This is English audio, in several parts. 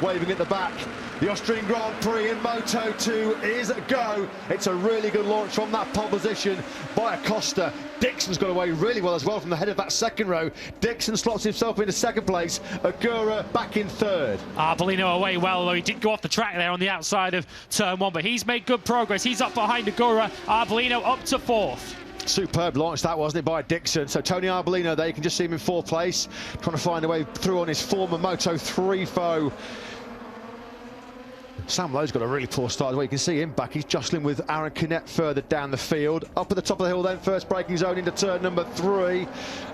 waving at the back. The Austrian Grand Prix in Moto2 is a go. It's a really good launch from that pole position by Acosta. Dixon's got away really well as well from the head of that second row. Dixon slots himself into second place. Agura back in third. Arbolino away well, although he did go off the track there on the outside of turn one, but he's made good progress. He's up behind Agura. Arbolino up to fourth. Superb launch that, wasn't it, by Dixon. So Tony Arbolino there, you can just see him in fourth place, trying to find a way through on his former Moto3 foe. Sam Lowe's got a really poor start. You can see him back. He's jostling with Aaron Canet further down the field. Up at the top of the hill then, first braking zone into turn number 3.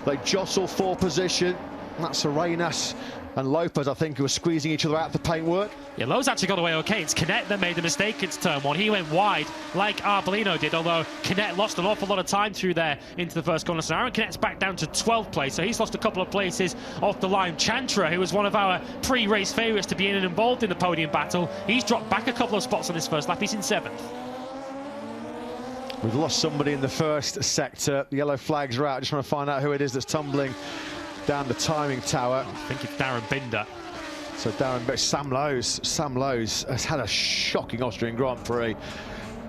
They jostle for position. That's Arenas and Lopez, I think, who were squeezing each other out the paintwork. Yeah, Lowe's actually got away okay. It's Canet that made the mistake. It's turn one. He went wide like Arbolino did, although Canet lost an awful lot of time through there into the first corner. So Aaron Canet's back down to 12th place, so he's lost a couple of places off the line. Chantra, who was one of our pre-race favourites to be in and involved in the podium battle, he's dropped back a couple of spots on his first lap. He's in 7th. We've lost somebody in the first sector. The yellow flags are out. Just want to find out who it is that's tumbling down the timing tower. I think it's Darren Binder. So Sam Lowe's has had a shocking Austrian Grand Prix.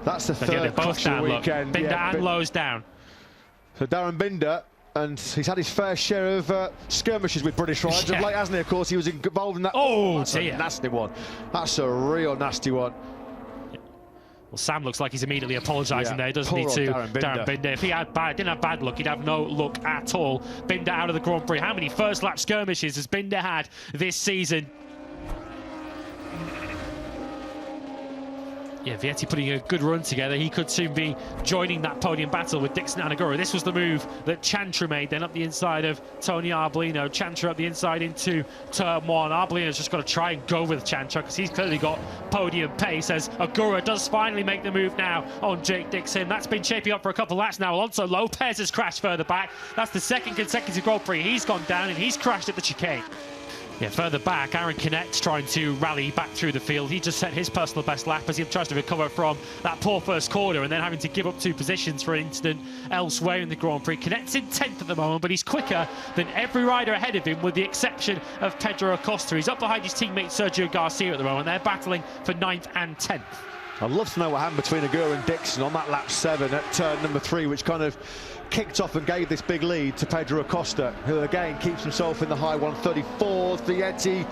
That's the third both down, weekend. Binder and Lowe's down. So Darren Binder, and he's had his fair share of skirmishes with British riders of late, hasn't he? Of course, he was involved in that. Oh, that's a nasty one. That's a real nasty one. Well, Sam looks like he's immediately apologising there, doesn't he, to Darren Binder. If he didn't have bad luck, he'd have no luck at all. Binder out of the Grand Prix. How many first lap skirmishes has Binder had this season? Yeah, Vietti putting a good run together. He could soon be joining that podium battle with Dixon and Agura. This was the move that Chantra made, then up the inside of Tony Arbolino. Chantra up the inside into turn one. Arbolino's just got to try and go with Chantra because he's clearly got podium pace as Agura does finally make the move now on Jake Dixon. That's been shaping up for a couple of laps now. Alonso Lopez has crashed further back. That's the second consecutive Grand Prix. He's gone down and he's crashed at the chicane. Yeah, further back, Aaron Canet's trying to rally back through the field. He just set his personal best lap as he tries to recover from that poor first corner and then having to give up 2 positions for an incident elsewhere in the Grand Prix. Canet's in 10th at the moment, but he's quicker than every rider ahead of him with the exception of Pedro Acosta. He's up behind his teammate Sergio Garcia at the moment. They're battling for 9th and 10th. I'd love to know what happened between Agura and Dixon on that lap 7 at turn number 3, which kind of kicked off and gave this big lead to Pedro Acosta, who again keeps himself in the high 134th. Vietti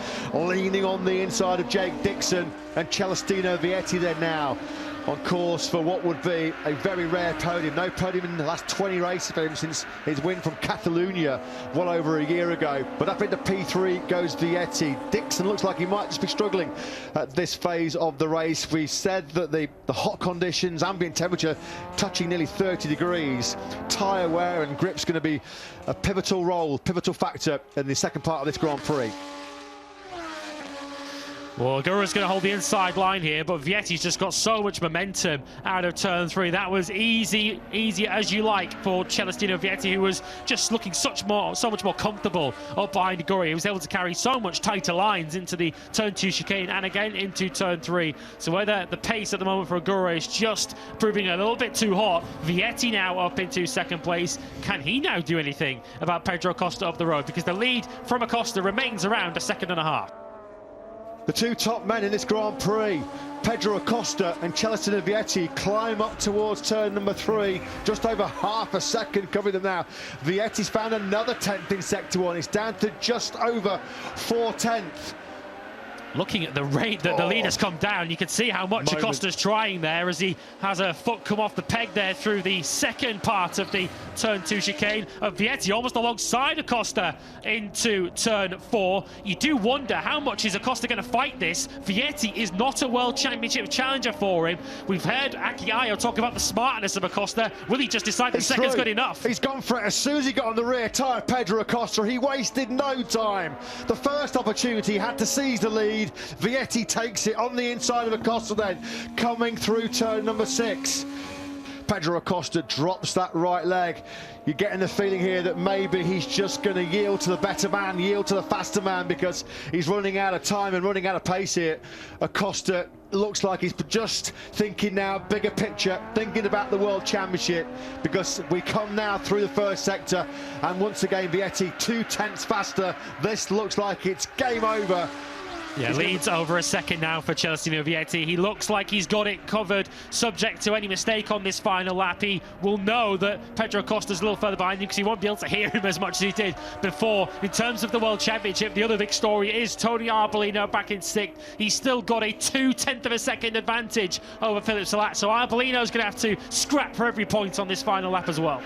leaning on the inside of Jake Dixon, and Celestino Vietti there now on course for what would be a very rare podium. No podium in the last 20 races for him since his win from Catalonia well over a year ago. But up into P3 goes Vietti. Dixon looks like he might just be struggling at this phase of the race. We said that the hot conditions, ambient temperature touching nearly 30 degrees, tyre wear and grip's going to be a pivotal factor in the second part of this Grand Prix. Well, Agura's going to hold the inside line here, but Vietti's just got so much momentum out of turn 3. That was easy as you like for Celestino Vietti, who was just looking so much more comfortable up behind Agura. He was able to carry so much tighter lines into the turn 2 chicane and again into turn 3. So whether the pace at the moment for Agura is just proving a little bit too hot, Vietti now up into 2nd place. Can he now do anything about Pedro Acosta up the road? Because the lead from Acosta remains around 1.5 seconds. The 2 top men in this Grand Prix, Pedro Acosta and Celestino Vietti, climb up towards turn number 3, just over half a second covering them now. Vietti's found another 10th in sector 1. It's down to just over 4/10. Looking at the rate that the lead has come down, you can see how much Acosta's trying there as he has a foot come off the peg there through the second part of the turn 2 chicane of Vietti, almost alongside Acosta into turn 4. You do wonder how much is Acosta going to fight this. Vietti is not a World Championship challenger for him. We've heard Aki Ayo talk about the smartness of Acosta. Will he just decide that second's good enough? He's gone for it. As soon as he got on the rear tyre, Pedro Acosta, he wasted no time. The first opportunity he had to seize the lead. Vietti takes it on the inside of Acosta then, coming through turn number 6. Pedro Acosta drops that right leg. You're getting the feeling here that maybe he's just going to yield to the better man, yield to the faster man, because he's running out of time and running out of pace here. Acosta looks like he's just thinking now bigger picture, thinking about the World Championship, because we come now through the first sector and once again Vietti 2/10 faster. This looks like it's game over Yeah, leads over a second now for Celestino Vietti. He looks like he's got it covered, subject to any mistake on this final lap. He will know that Pedro Acosta's a little further behind him because he won't be able to hear him as much as he did before. In terms of the World Championship, the other big story is Tony Arbolino back in sixth. He's still got a 0.2 of a second advantage over Philippe Salat, so Arbolino's going to have to scrap for every point on this final lap as well.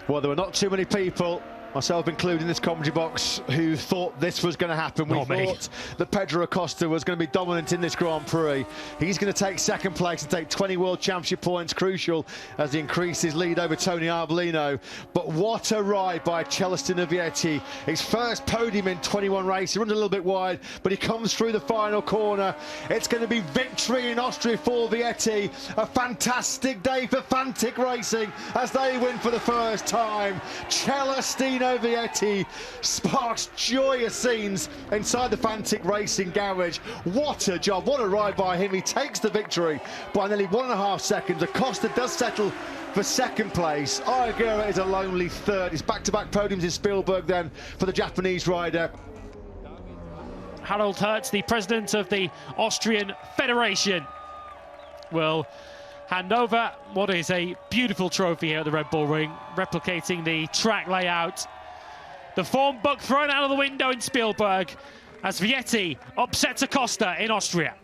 Well, there were not too many people, myself included, in this commentary box, who thought this was going to happen. We thought that Pedro Acosta was going to be dominant in this Grand Prix. He's going to take second place and take 20 World Championship points, crucial as he increased his lead over Tony Arbolino. But what a ride by Celestino Vietti. His first podium in 21 races. He runs a little bit wide, but he comes through the final corner. It's going to be victory in Austria for Vietti. A fantastic day for Fantic Racing as they win for the first time. Celestino Vietti sparks joyous scenes inside the Fantic Racing garage. What a job, what a ride by him. He takes the victory by nearly 1.5 seconds. Acosta does settle for second place. Ayagura is a lonely third. It's back-to-back podiums in Spielberg then for the Japanese rider. Harald Hertz, the president of the Austrian Federation, will hand over what is a beautiful trophy here at the Red Bull Ring, replicating the track layout. The form book thrown out of the window in Spielberg as Vietti upsets Acosta in Austria.